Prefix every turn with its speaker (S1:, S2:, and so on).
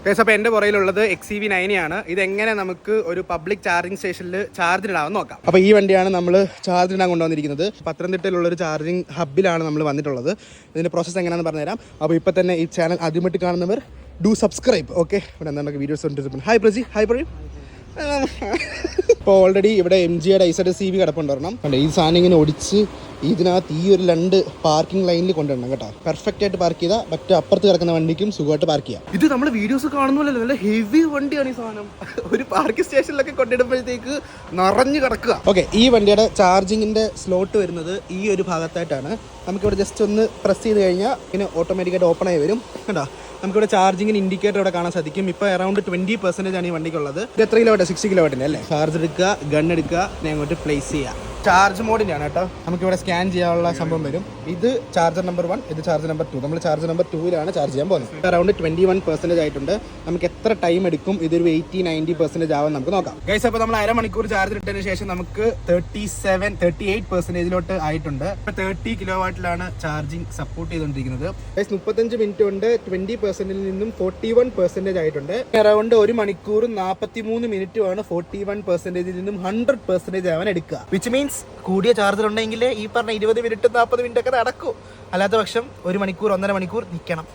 S1: Guys, അപ്പോൾ എൻ്റെ പുറയിലുള്ളത് XEV90 ആണ്. ഇതെങ്ങനെ നമുക്ക് ഒരു പബ്ലിക് ചാർജിങ് സ്റ്റേഷനിൽ ചാർജിനാണെന്ന് നോക്കാം. അപ്പോൾ ഈ വണ്ടിയാണ് നമ്മൾ ചാർജിനാൻ കൊണ്ടുവന്നിരിക്കുന്നത്. പത്തനംതിട്ടയിലുള്ളൊരു ചാർജിങ് ഹബ്ബിലാണ് നമ്മൾ വന്നിട്ടുള്ളത്. ഇതിൻ്റെ പ്രോസസ്സ് എങ്ങനെയാണെന്ന് പറഞ്ഞുതരാം. അപ്പോൾ ഇപ്പോൾ തന്നെ ഈ ചാനൽ ആദ്യമായിട്ട് കാണുന്നവർ ഡു സബ്സ്ക്രൈബ്. ഓക്കെ, ഇവിടെ എന്താണ് വീഡിയോസ് കൊണ്ടിരിക്കുന്നത്. ഹായ് പ്രജി, ഹായ് പറയും. ഇപ്പോൾ ഓൾറെഡി ഇവിടെ MGയുടെ IZCV കിടപ്പുണ്ടാവണം. ഈ സാധനം ഇങ്ങനെ ഒടിച്ച് ഇതിനകത്ത് ഈ ഒരു 2 പാർക്കിംഗ് ലൈനിൽ കൊണ്ടുവരണം കേട്ടോ. പെർഫെക്റ്റ് ആയിട്ട് പാർക്ക് ചെയ്താൽ മറ്റേ അപ്പുറത്ത് കിടക്കുന്ന വണ്ടിക്കും സുഖമായിട്ട് പാർക്ക് ചെയ്യാം. ഇത് നമ്മൾ വീഡിയോസ് കാണുന്നല്ലോ, നല്ല ഹെവി വണ്ടിയാണ് ഈ സാധനം. ഒരു പാർക്കിംഗ് സ്റ്റേഷനിലൊക്കെ കൊണ്ടിടുമ്പോഴത്തേക്ക് നിറഞ്ഞു കിടക്കുക. ഓക്കെ, ഈ വണ്ടിയുടെ ചാർജിങ്ങിൻ്റെ സ്ലോട്ട് വരുന്നത് ഈ ഒരു ഭാഗത്തായിട്ടാണ്. നമുക്കിവിടെ ജസ്റ്റ് ഒന്ന് പ്രസ് ചെയ്ത് കഴിഞ്ഞാൽ പിന്നെ ഓട്ടോമാറ്റിക്കായിട്ട് ഓപ്പൺ ആയി വരും കേട്ടോ. നമുക്കിവിടെ ചാർജിങ്ങിന് ഇൻഡിക്കേറ്റർ ഇവിടെ കാണാൻ സാധിക്കും. ഇപ്പോൾ അറൗണ്ട് 20% ആണ് ഈ വണ്ടിക്കുള്ളത്. ഇത് എത്ര കിലോവാട്ട്? 60 കിലോവാട്ടിൻ്റെ അല്ലേ. ചാർജ് എടുക്കുക, ഗൺ എടുക്കുക, അങ്ങോട്ട് പ്ലേസ് ചെയ്യുക. ചാർജ് മോഡിൻ്റെ ആണ് കേട്ടോ. നമുക്കിവിടെ സ്കാൻ ചെയ്യാനുള്ള സംഭവം വരും. ഇത് ചാർജർ നമ്പർ 1, ഇത് ചാർജർ നമ്പർ 2. നമ്മൾ ചാർജർ നമ്പർ 2ലാണ് ചാർജ് ചെയ്യാൻ പോകുന്നത്. അറൗണ്ട് 21% ആയിട്ടുണ്ട്. നമുക്ക് എത്ര ടൈം എടുക്കും ഇതൊരു 80-90% ആവാൻ നമുക്ക് നോക്കാം. ഗൈസ്, അപ്പോൾ നമ്മൾ അരമണിക്കൂർ ചാർജ് ഇട്ടതിന് ശേഷം നമുക്ക് 38% ആയിട്ടുണ്ട്. ഇപ്പോൾ 30 കിലോവാട്ടിലാണ് ചാർജിങ് സപ്പോർട്ട് ചെയ്തുകൊണ്ടിരിക്കുന്നത്. ഗൈസ്, 35 മിനിറ്റ് കൊണ്ട് 20% നിന്നും 41% ആയിട്ടുണ്ട്. അറൗണ്ട് 1 മണിക്കൂർ 43 മിനിറ്റുമാണ് 41% നിന്നും 100% ആവാൻ എടുക്കുക. വിച്ച് മീൻസ് കൂടിയ ചാർജർ ഉണ്ടെങ്കിൽ ഈ പറഞ്ഞ 20 മിനിറ്റ് 40 മിനിറ്റ് ഒക്കെ നടക്കും. അല്ലാത്ത പക്ഷം 1 മണിക്കൂർ 1.5 മണിക്കൂർ നിൽക്കണം.